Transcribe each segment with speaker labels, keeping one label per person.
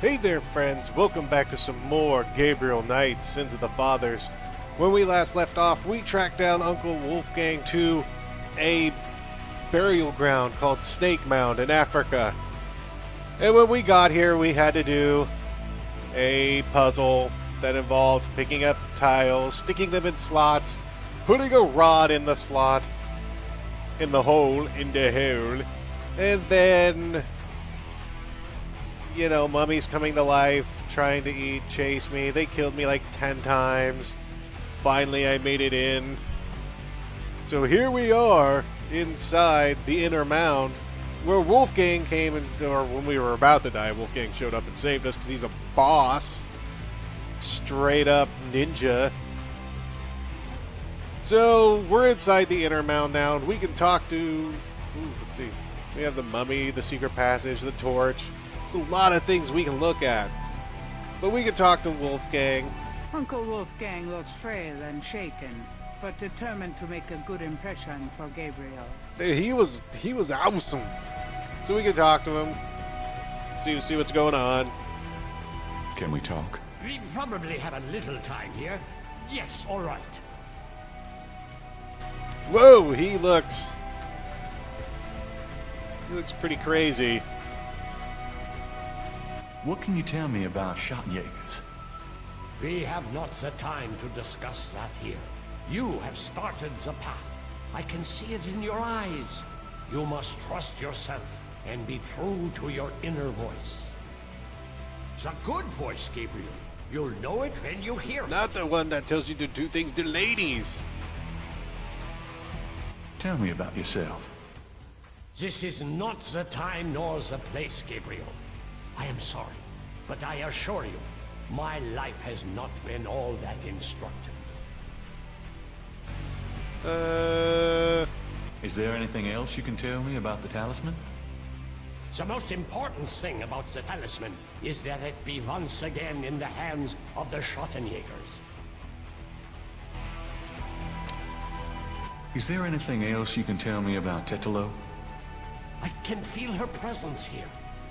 Speaker 1: Hey there, friends. Welcome back to some more Gabriel Knight, Sins of the Fathers. When we last left off, we tracked down Uncle Wolfgang to a burial ground called Snake Mound in Africa. And when we got here, we had to do a puzzle that involved picking up tiles, sticking them in slots, putting a rod in the slot, in the hole, and then, you know, mummies coming to life, trying to eat, chase me. They killed me like 10 times. Finally, I made it in. So here we are inside the inner mound where Wolfgang came, or when we were about to die, Wolfgang showed up and saved us because he's a boss. Straight up ninja. So we're inside the inner mound now, and we can talk to, let's see, we have the mummy, the secret passage, the torch. There's a lot of things we can look at. But we can talk to Wolfgang.
Speaker 2: Uncle Wolfgang looks frail and shaken, but determined to make a good impression for Gabriel.
Speaker 1: He was awesome. So we can talk to him, see what's going on.
Speaker 3: Can we talk?
Speaker 4: We probably have a little time here. Yes, all right.
Speaker 1: Whoa, he looks pretty crazy.
Speaker 3: What can you tell me about Schottenjägers?
Speaker 4: We have not the time to discuss that here. You have started the path. I can see it in your eyes. You must trust yourself and be true to your inner voice. The good voice, Gabriel. You'll know it when you hear it.
Speaker 1: Not the one that tells you to do things to ladies.
Speaker 3: Tell me about yourself.
Speaker 4: This is not the time nor the place, Gabriel. I am sorry, but I assure you, my life has not been all that instructive.
Speaker 3: Is there anything else you can tell me about the talisman?
Speaker 4: The most important thing about the talisman is that it be once again in the hands of the Schottenjägers.
Speaker 3: Is there anything else you can tell me about Tetelo?
Speaker 4: I can feel her presence here.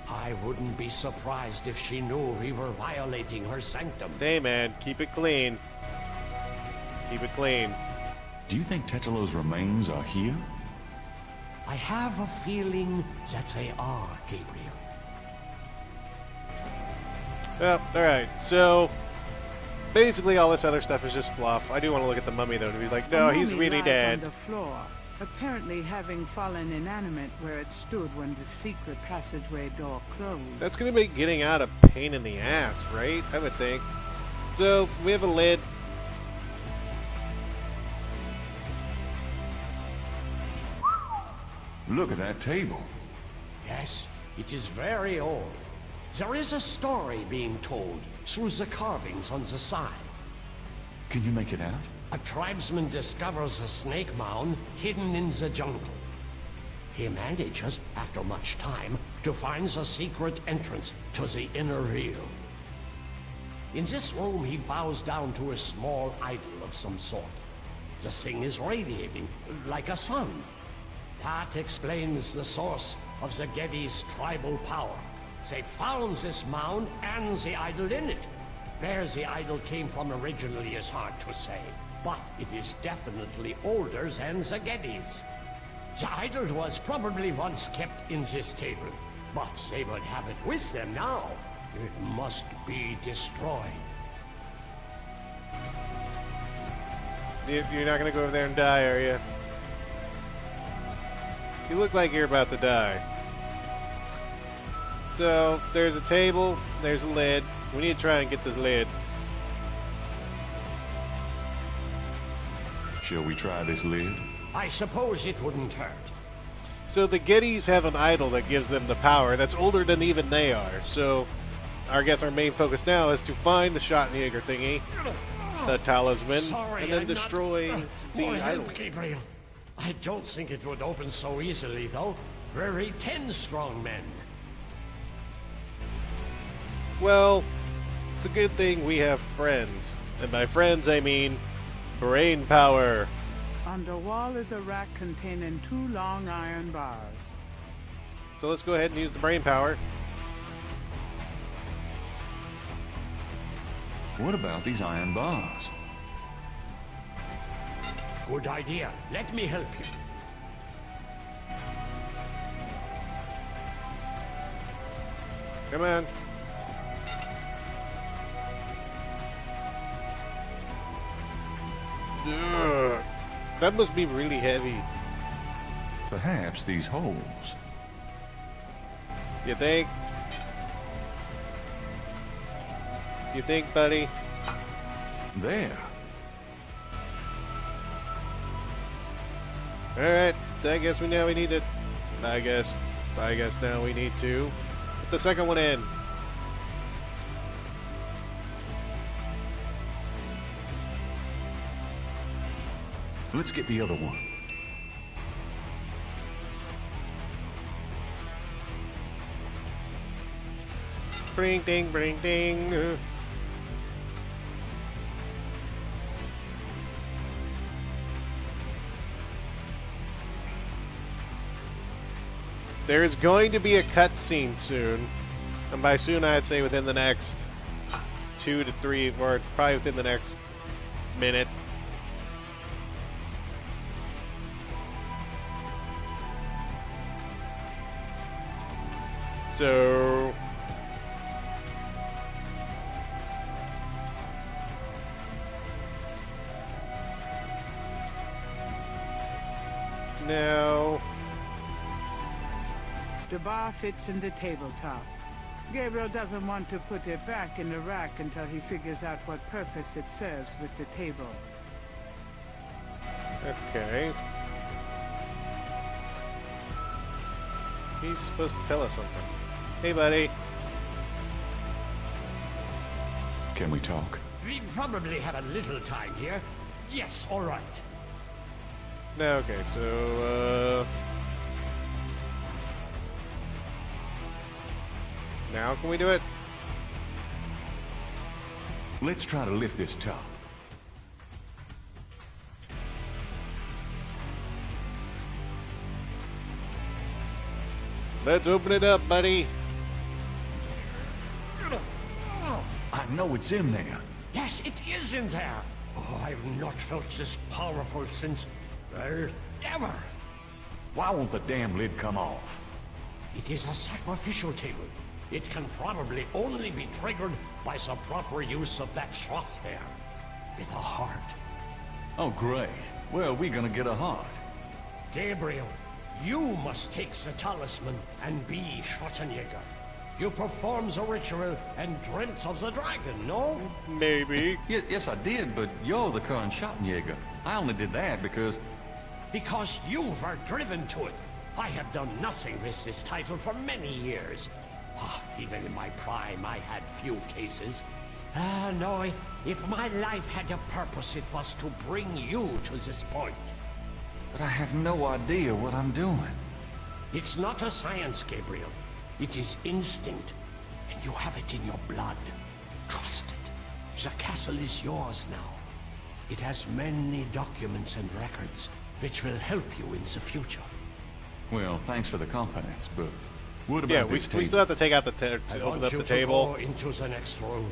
Speaker 4: I wouldn't be surprised if she knew we were violating her sanctum.
Speaker 1: Hey man, keep it clean. Keep it clean.
Speaker 3: Do you think Tetelo's remains are here?
Speaker 4: I have a feeling that they are, Gabriel.
Speaker 1: Well, alright, so basically all this other stuff is just fluff. I do want to look at the mummy though to be like, no, he's really dead.
Speaker 2: On the floor, apparently having fallen inanimate where it stood when the secret passageway door closed.
Speaker 1: That's going to make getting out a pain in the ass, right? I would think. So, we have a lid.
Speaker 3: Look at that table.
Speaker 4: Yes, it is very old. There is a story being told through the carvings on the side.
Speaker 3: Can you make it out?
Speaker 4: A tribesman discovers a snake mound hidden in the jungle. He manages, after much time, to find the secret entrance to the inner real. In this room, he bows down to a small idol of some sort. The thing is radiating, like a sun. That explains the source of the Geddes' tribal power. They found this mound and the idol in it. Where the idol came from originally is hard to say, but it is definitely older than the Geddes. The idol was probably once kept in this table, but they would have it with them now. It must be destroyed.
Speaker 1: You're not going to go over there and die, are you? You look like you're about to die. So, there's a table, there's a lid. We need to try and get this lid.
Speaker 3: Shall we try this lid?
Speaker 4: I suppose it wouldn't hurt.
Speaker 1: So the Geddes have an idol that gives them the power that's older than even they are. So, I guess our main focus now is to find the Schottenjäger thingy, the talisman,
Speaker 4: Sorry,
Speaker 1: and then
Speaker 4: I'm
Speaker 1: destroy
Speaker 4: not...
Speaker 1: the
Speaker 4: Boy,
Speaker 1: idol.
Speaker 4: help, Gabriel. I don't think it would open so easily, though. We're 10 strong men.
Speaker 1: Well, it's a good thing we have friends. And by friends, I mean brain power.
Speaker 2: On the wall is a rack containing 2 long iron bars.
Speaker 1: So let's go ahead and use the brain power.
Speaker 3: What about these iron bars?
Speaker 4: Good idea. Let me help you.
Speaker 1: Come on. Ugh. That must be really heavy.
Speaker 3: Perhaps these holes.
Speaker 1: You think? You think, buddy?
Speaker 3: There.
Speaker 1: Alright, I guess we need to... I guess now we need to put the second one in.
Speaker 3: Let's get the other one.
Speaker 1: Bring ding, bring ding. There's going to be a cutscene soon. And by soon, I'd say within the next 2 to 3, or probably within the next minute. So... now...
Speaker 2: The bar fits in the tabletop. Gabriel doesn't want to put it back in the rack until he figures out what purpose it serves with the table.
Speaker 1: Okay. He's supposed to tell us something. Hey, buddy.
Speaker 3: Can we talk?
Speaker 4: We probably have a little time here. Yes, all right.
Speaker 1: No, okay, so, now can we do it?
Speaker 3: Let's try to lift this top.
Speaker 1: Let's open it up, buddy.
Speaker 3: I know it's in there.
Speaker 4: Yes, it is in there. Oh, I've not felt this powerful since, well, ever.
Speaker 3: Why won't the damn lid come off?
Speaker 4: It is a sacrificial table. It can probably only be triggered by the proper use of that trough there. With a heart.
Speaker 3: Oh, great. Where are we gonna get a heart?
Speaker 4: Gabriel, you must take the talisman and be Schottenjäger. You performed the ritual and dreamt of the dragon, no?
Speaker 1: Maybe.
Speaker 3: Yes, I did, but you're the current Schottenjäger. I only did that because...
Speaker 4: Because you were driven to it. I have done nothing with this title for many years. Even in my prime, I had few cases. No, if my life had a purpose, it was to bring you to this point.
Speaker 3: But I have no idea what I'm doing.
Speaker 4: It's not a science, Gabriel. It is instinct, and you have it in your blood. Trust it. The castle is yours now. It has many documents and records, which will help you in the future.
Speaker 3: Well, thanks for the confidence, but what about
Speaker 1: Yeah, we
Speaker 3: this table?
Speaker 1: still have to take out the
Speaker 4: I
Speaker 1: open
Speaker 4: want
Speaker 1: up
Speaker 4: you
Speaker 1: the
Speaker 4: to
Speaker 1: table.
Speaker 4: go into the next room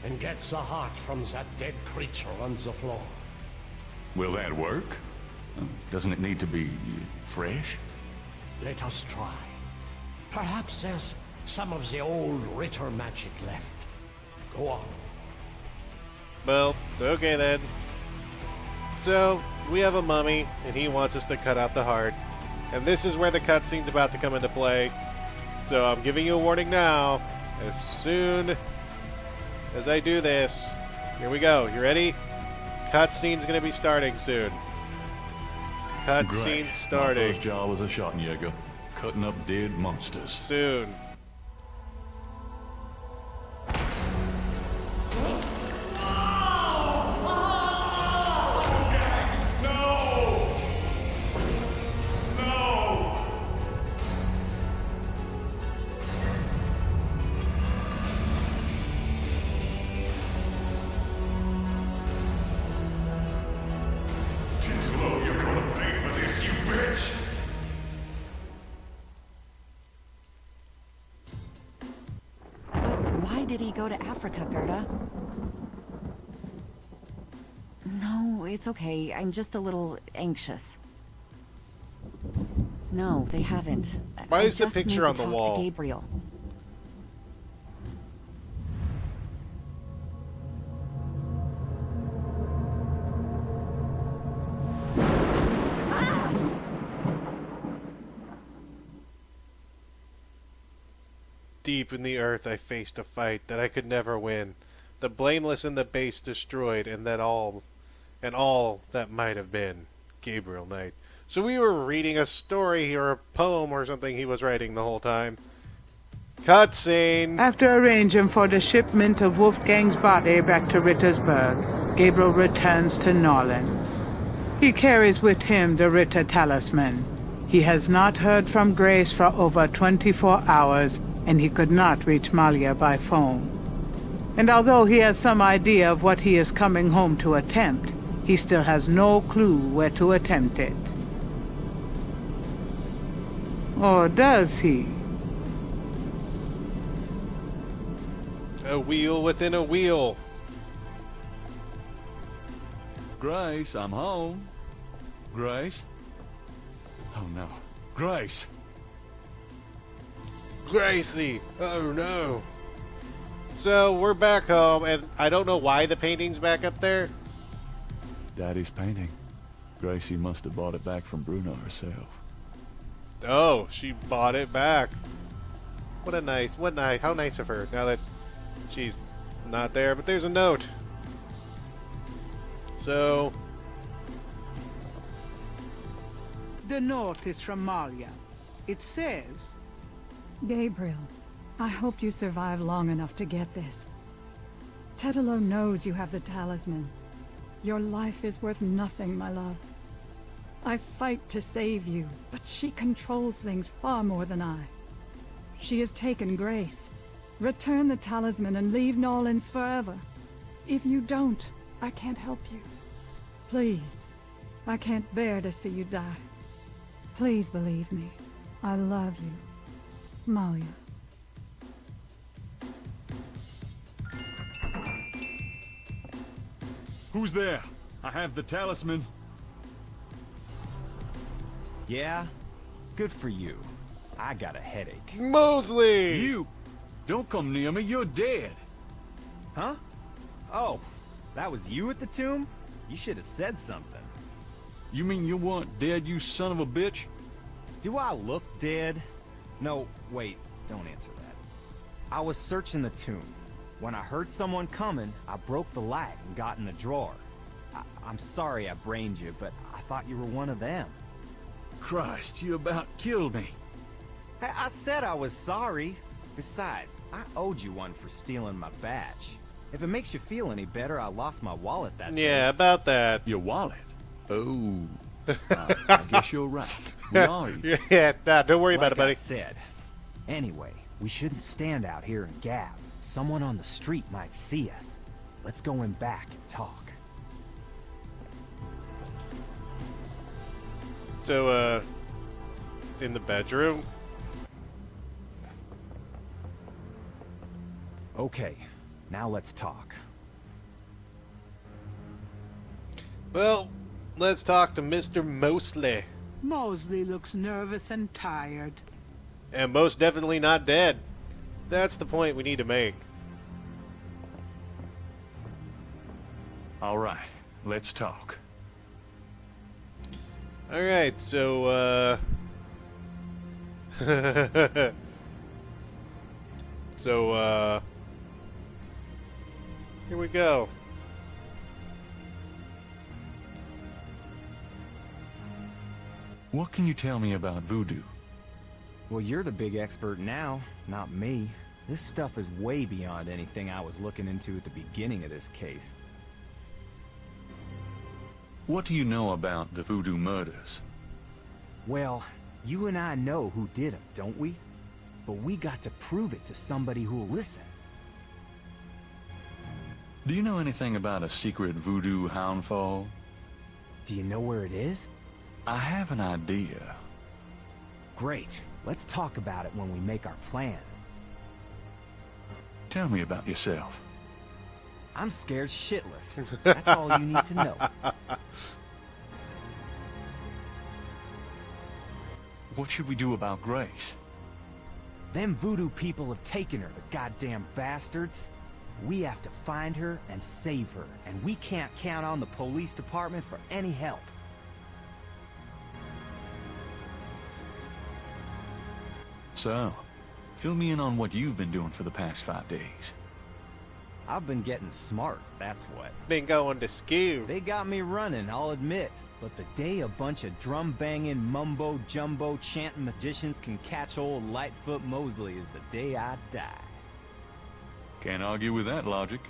Speaker 4: and get the heart from that dead creature on the floor.
Speaker 3: Will that work? Doesn't it need to be fresh?
Speaker 4: Let us try. Perhaps there's some of the old Ritter magic left. Go on.
Speaker 1: Well, okay then. So, we have a mummy, and he wants us to cut out the heart. And this is where the cutscene's about to come into play. So I'm giving you a warning now. As soon as I do this, here we go. You ready? Cutscene's gonna be starting soon.
Speaker 3: Great.
Speaker 1: Cutscene
Speaker 3: My
Speaker 1: starting
Speaker 3: first job was a Schottenjäger, cutting up dead monsters.
Speaker 1: soon.
Speaker 3: Titolo, you're gonna pay for this, you bitch!
Speaker 5: Why did he go to Africa, Gerda? No, it's okay. I'm just a little anxious. No, they haven't.
Speaker 1: Why
Speaker 5: I
Speaker 1: is the
Speaker 5: just need
Speaker 1: picture
Speaker 5: to
Speaker 1: on the
Speaker 5: talk
Speaker 1: wall?
Speaker 5: to Gabriel.
Speaker 1: Deep in the earth I faced a fight that I could never win. The blameless and the base destroyed, and all that might have been. Gabriel Knight. So we were reading a story or a poem or something he was writing the whole time. Cutscene!
Speaker 2: After arranging for the shipment of Wolfgang's body back to Rittersburg, Gabriel returns to Norlands. He carries with him the Ritter talisman. He has not heard from Grace for over 24 hours, and he could not reach Malia by phone. And although he has some idea of what he is coming home to attempt, he still has no clue where to attempt it. Or does he?
Speaker 1: A wheel within a wheel.
Speaker 3: Grace, I'm home. Grace? Oh no. Grace!
Speaker 1: Gracie! Oh no. So we're back home, and I don't know why the painting's back up there.
Speaker 3: Daddy's painting. Gracie must have bought it back from Bruno herself.
Speaker 1: Oh, she bought it back. How nice of her, now that she's not there, but there's a note. So,
Speaker 2: The note is from Malia. It says,
Speaker 6: Gabriel, I hope you survive long enough to get this. Tetelo knows you have the talisman. Your life is worth nothing, my love. I fight to save you, but she controls things far more than I. She has taken Grace. Return the talisman and leave Norlands forever. If you don't, I can't help you. Please, I can't bear to see you die. Please believe me. I love you. Malia.
Speaker 3: Who's there? I have the talisman.
Speaker 7: Yeah? Good for you. I got a headache.
Speaker 1: Mosley!
Speaker 3: You! Don't come near me, you're dead!
Speaker 7: Huh? Oh, that was you at the tomb? You should have said something.
Speaker 3: You mean you weren't dead, you son of a bitch?
Speaker 7: Do I look dead? No, wait, don't answer that. I was searching the tomb. When I heard someone coming, I broke the light and got in the drawer. I'm sorry I brained you, but I thought you were one of them.
Speaker 3: Christ, you about killed me.
Speaker 7: I said I was sorry. Besides, I owed you one for stealing my badge. If it makes you feel any better, I lost my wallet that day.
Speaker 1: Yeah, about that.
Speaker 3: Your wallet? Oh. I guess you're right. Where are you?
Speaker 1: Yeah, nah, don't worry about it,
Speaker 7: Like I
Speaker 1: buddy.
Speaker 7: said. Anyway, we shouldn't stand out here and gab. Someone on the street might see us. Let's go in back and talk.
Speaker 1: So, in the bedroom?
Speaker 7: Okay, now let's talk.
Speaker 1: Well, let's talk to Mr. Mosley.
Speaker 2: Mosley looks nervous and tired.
Speaker 1: And most definitely not dead. That's the point we need to make.
Speaker 3: All right, let's talk.
Speaker 1: Alright, so, here we go.
Speaker 3: What can you tell me about voodoo?
Speaker 7: Well, you're the big expert now, not me. This stuff is way beyond anything I was looking into at the beginning of this case.
Speaker 3: What do you know about the voodoo murders?
Speaker 7: Well, you and I know who did them, don't we? But we got to prove it to somebody who'll listen.
Speaker 3: Do you know anything about a secret voodoo houndfall?
Speaker 7: Do you know where it is?
Speaker 3: I have an idea.
Speaker 7: Great. Let's talk about it when we make our plan.
Speaker 3: Tell me about yourself.
Speaker 7: I'm scared shitless. That's all you need to know.
Speaker 3: What should we do about Grace?
Speaker 7: Them voodoo people have taken her, the goddamn bastards. We have to find her and save her, and we can't count on the police department for any help.
Speaker 3: So, fill me in on what you've been doing for the past 5 days.
Speaker 7: I've been getting smart, that's what.
Speaker 1: Been going to school.
Speaker 7: They got me running, I'll admit. But the day a bunch of drum-banging, mumbo-jumbo chanting magicians can catch old Lightfoot Mosley is the day I die.
Speaker 3: Can't argue with that logic.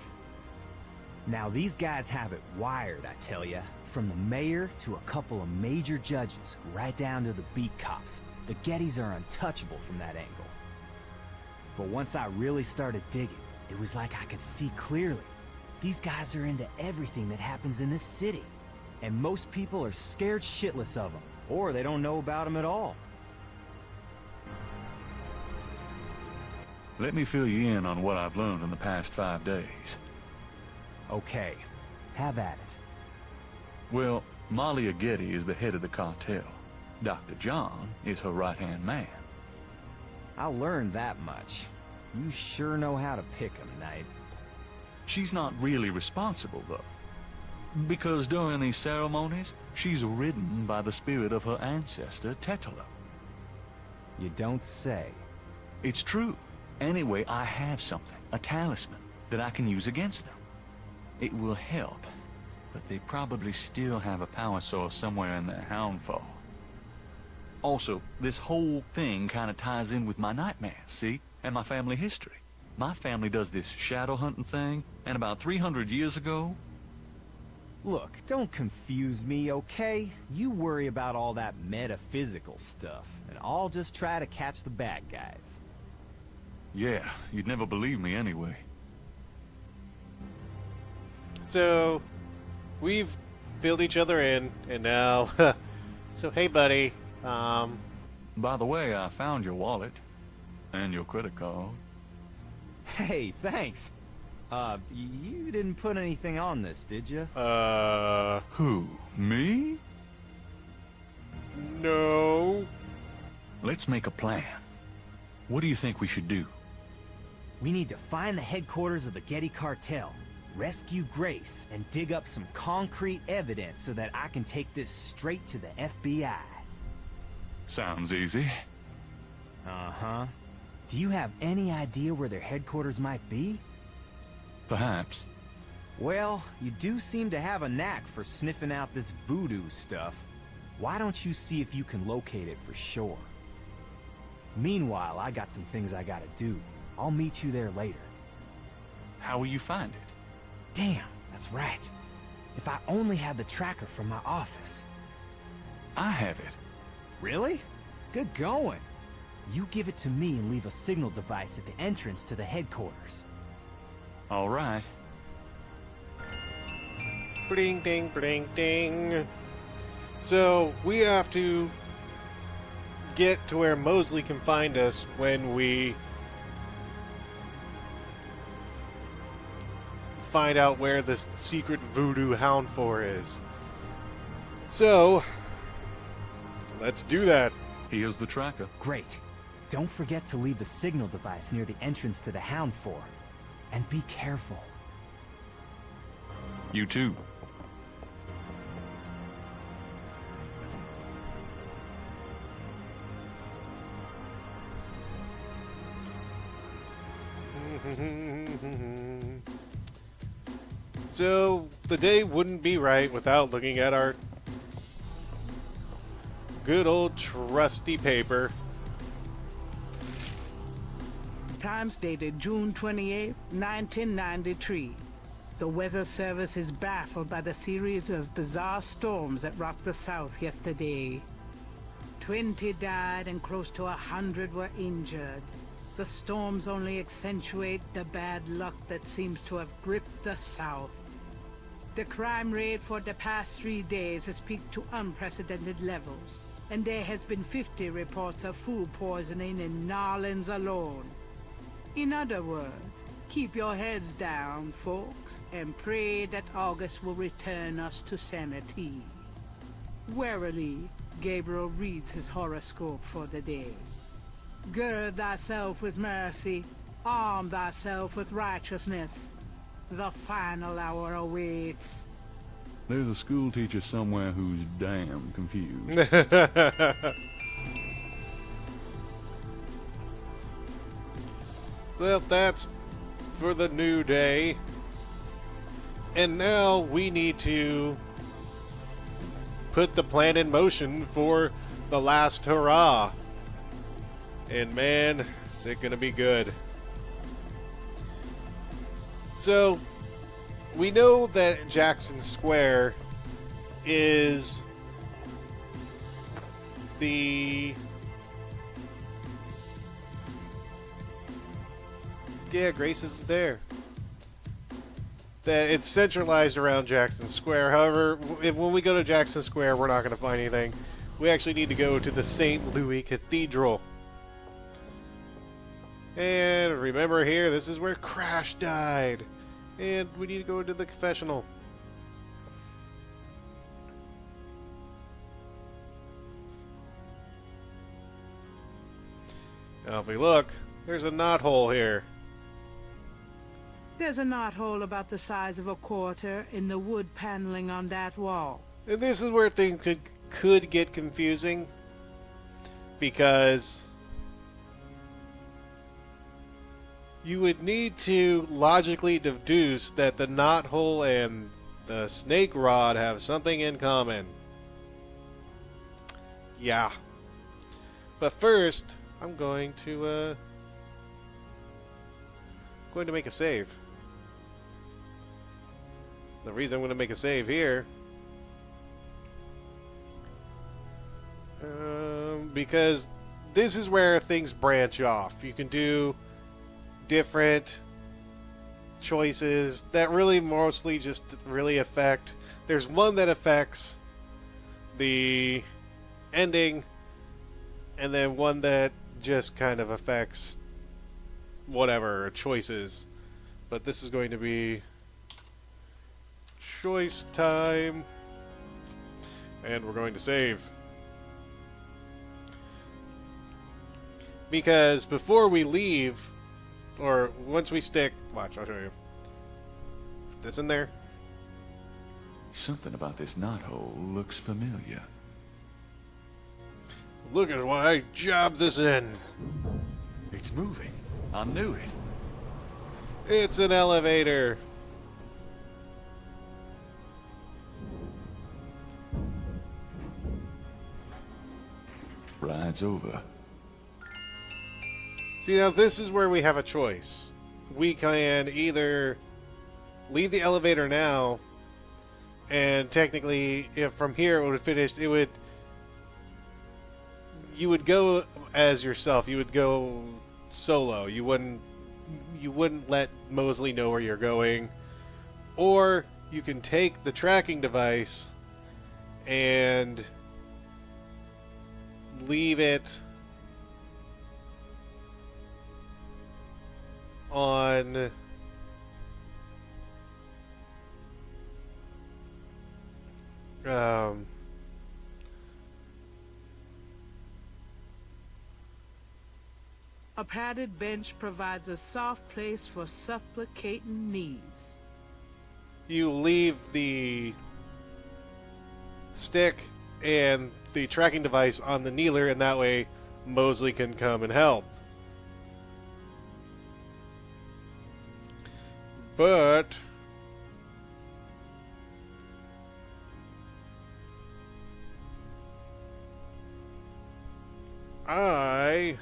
Speaker 7: Now these guys have it wired, I tell ya. From the mayor to a couple of major judges, right down to the beat cops. The Gettys are untouchable from that angle. But once I really started digging, it was like I could see clearly. These guys are into everything that happens in this city. And most people are scared shitless of them, or they don't know about them at all.
Speaker 3: Let me fill you in on what I've learned in the past 5 days.
Speaker 7: Okay, have at it.
Speaker 3: Well, Malia Getty is the head of the cartel. Dr. John is her right-hand man.
Speaker 7: I learned that much. You sure know how to pick 'em, Knight.
Speaker 3: She's not really responsible, though. Because during these ceremonies, she's ridden by the spirit of her ancestor, Tetelo.
Speaker 7: You don't say.
Speaker 3: It's true. Anyway, I have something, a talisman, that I can use against them. It will help, but they probably still have a power source somewhere in their Houndfall. Also, this whole thing kind of ties in with my nightmares, see? And my family history. My family does this shadow hunting thing, and about 300 years ago...
Speaker 7: Look, don't confuse me, okay? You worry about all that metaphysical stuff, and I'll just try to catch the bad guys.
Speaker 3: Yeah, you'd never believe me anyway.
Speaker 1: So, we've filled each other in, and now... So, hey, buddy.
Speaker 3: By the way, I found your wallet. And your credit card.
Speaker 7: Hey, thanks. You didn't put anything on this, did you?
Speaker 3: Who? Me?
Speaker 1: No.
Speaker 3: Let's make a plan. What do you think we should do?
Speaker 7: We need to find the headquarters of the Getty cartel, rescue Grace, and dig up some concrete evidence so that I can take this straight to the FBI.
Speaker 3: Sounds easy.
Speaker 7: Uh-huh. Do you have any idea where their headquarters might be?
Speaker 3: Perhaps.
Speaker 7: Well, you do seem to have a knack for sniffing out this voodoo stuff. Why don't you see if you can locate it for sure? Meanwhile, I got some things I gotta do. I'll meet you there later.
Speaker 3: How will you find it?
Speaker 7: Damn, that's right. If I only had the tracker from my office.
Speaker 3: I have it.
Speaker 7: Really? Good going. You give it to me and leave a signal device at the entrance to the headquarters.
Speaker 3: All right.
Speaker 1: Ding, ding, ding, ding. So, we have to get to where Mosley can find us when we find out where the secret voodoo Houndfor is. So, let's do that.
Speaker 3: Here's the tracker.
Speaker 7: Great. Don't forget to leave the signal device near the entrance to the Houndfor. And be careful.
Speaker 3: You too.
Speaker 1: So, the day wouldn't be right without looking at our good old trusty paper.
Speaker 2: Times dated June 28, 1993. The Weather Service is baffled by the series of bizarre storms that rocked the South yesterday. 20 died and close to 100 were injured. The storms only accentuate the bad luck that seems to have gripped the South. The crime rate for the past 3 days has peaked to unprecedented levels, and there has been 50 reports of food poisoning in Narlands alone. In other words, Keep your heads down, folks, and pray that August will return us to sanity. Warily, Gabriel reads his horoscope for the day. Gird thyself with mercy, arm thyself with righteousness. The final hour awaits.
Speaker 3: There's a school teacher somewhere who's damn confused.
Speaker 1: Well, that's for the new day. And now we need to put the plan in motion for the last hurrah. And man, is it gonna be good. So, we know that Jackson Square is the... Yeah, Grace isn't there. That it's centralized around Jackson Square. However, when we go to Jackson Square, we're not going to find anything. We actually need to go to the St. Louis Cathedral. And remember here, this is where Crash died. And we need to go to the confessional. Now if we look, there's a knothole here.
Speaker 2: There's a knothole about the size of a quarter in the wood paneling on that wall.
Speaker 1: And this is where things could get confusing. Because you would need to logically deduce that the knothole and the snake rod have something in common. Yeah. But first, I'm going to make a save. The reason I'm going to make a save here, because this is where things branch off. You can do different choices that really mostly just really affect. There's one that affects the ending, and then one that just kind of affects whatever choices. But this is going to be choice time, and we're going to save. Because before we leave, or once we stick, watch, I'll show you. This in there.
Speaker 3: Something about this knothole looks familiar.
Speaker 1: Look at what I jobbed this in.
Speaker 3: It's moving. I knew it.
Speaker 1: It's an elevator.
Speaker 3: Ride's over.
Speaker 1: See, now this is where we have a choice. We can either leave the elevator now, and technically, if from here it would have finished, it would... You would go as yourself. You would go solo. You wouldn't let Mosley know where you're going. Or you can take the tracking device and leave it on
Speaker 2: a padded bench provides a soft place for supplicating knees.
Speaker 1: you leave the stick and the tracking device on the kneeler, and that way Mosley can come and help. But I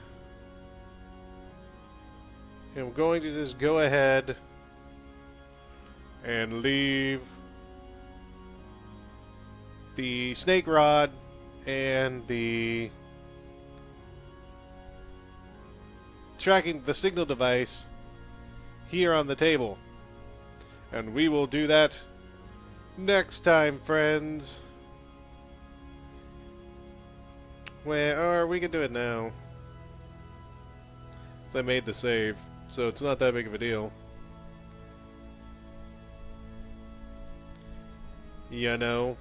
Speaker 1: am going to just go ahead and leave the snake rod and the signal device here on the table. And we will do that next time, friends. Or we can do it now. So I made the save, so it's not that big of a deal. You know?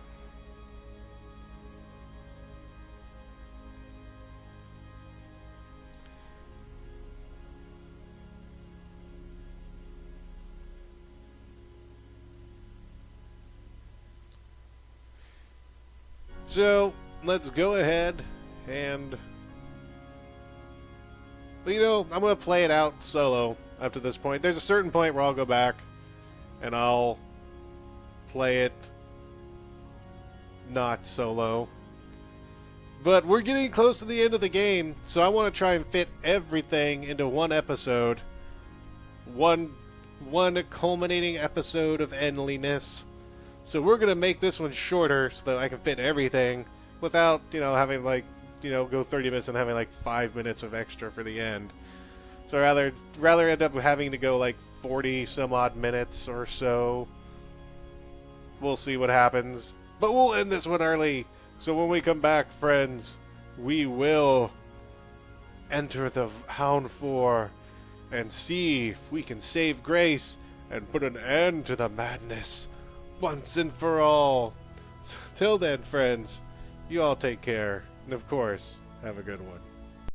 Speaker 1: So, let's go ahead and... But you know, I'm going to play it out solo up to this point. There's a certain point where I'll go back and I'll play it not solo. But we're getting close to the end of the game, so I want to try and fit everything into one episode. One culminating episode of endliness. So we're going to make this one shorter so that I can fit everything without, you know, having like, you know, go 30 minutes and having like 5 minutes of extra for the end. So rather end up having to go like 40 some odd minutes or so. We'll see what happens. But we'll end this one early. So when we come back, friends, we will enter the Hound 4 and see if we can save Grace and put an end to the madness once and for all. Till then, friends, you all take care. And of course, have a good one.